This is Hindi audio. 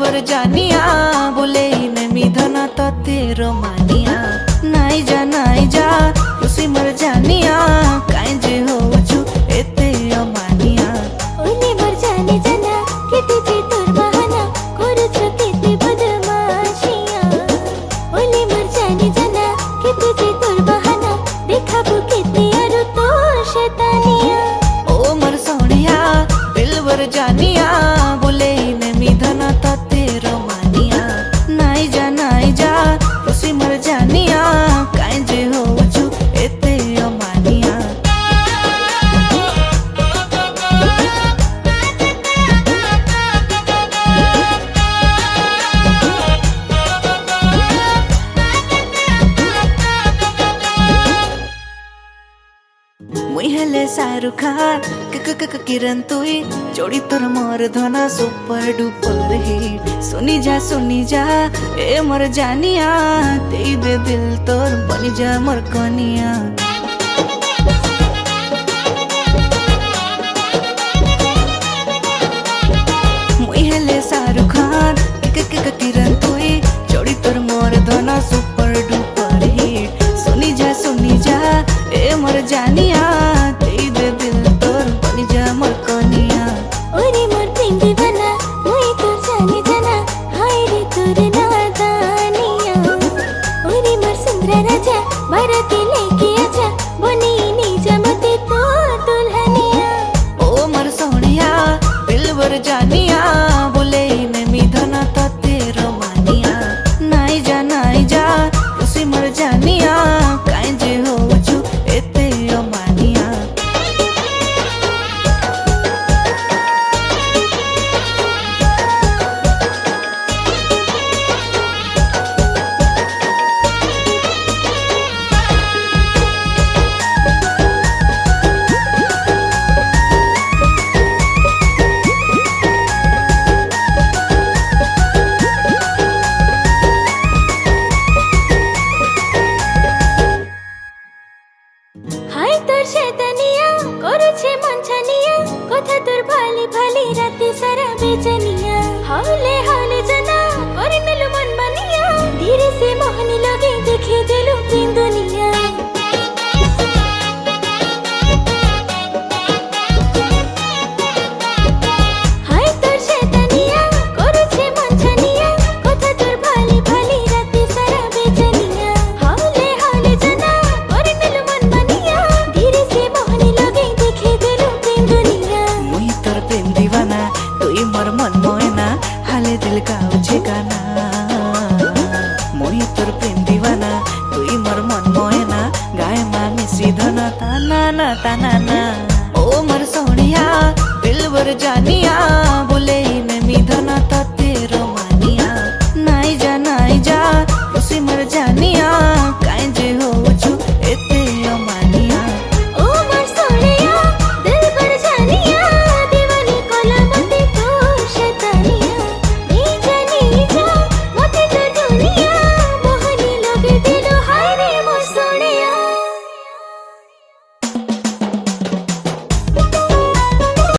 दिलबर जानिया बोले में मिधना तो तेरो मानिया नाई जा खुशी मर जानिया काई जे हो छु एते अमानिया ओले मर जाने जाना केते जे तोर बहाना करूछ केते बदमाशिया ओले मर जाने जाना केते जे तोर बहाना देखाबो केते आरो तोर शैतानिया ओ मर सोनिया दिलबर जानिया बोले में मिधना तो तेरो मानिया नाई जा खुशी मर जानिया काई जे हो छु एते अमानिया मुई हेले शाहरुख खान किरण तुई जोड़ी तोर मोर धना सुपर डुपर हिट सुनी जा ए मर जानिया दे दे दिल तोर बनी जा मोर कनिया मुई हेले शाहरुख खान किरण तुई जोड़ी तोर मोर धना सुपर डुपर हिट सुनी जा ए मर जानिया दे दे दिल तोर बनी जा मोर कनिया ओरे मोर प्रेम दीवाना मुई तो जाने जाना हाय रे तोर नादानिया ओरे मोर सुंदर राजा बाराती लेके आजा बनी निजा मते तो दुल्हनिया ओ मर सोनिया दिलबर जानिया बोले में मिधना तो तेरो मानिया नाई जा खुशी मर जानिया काई जे हो छु एते अमानिया हाय तोर शैतानिया करूछे मन छानिया कथा तोर भाली भाली राती सारा बेचनिया हाले जना करे नेलु मन मानिया धीरे से मोहनी लगे देखे देलु प्रेम दुनिया हाय तोर शैतानिया करूछे मन छानिया कथा तोर भाली भाली राती सारा बेचनिया हाले जना करे नेलु मन मानिया धीरे से मोहनी लगे देखे देलु प्रेम दुनिया मुई तोर प्रेम दीवाना तुई मोर मन मोयना हाले दिल गाउछे गाना मुई तोर प्रेम दीवाना तुई मोर मन मोयना गाय मामी सीधना ताना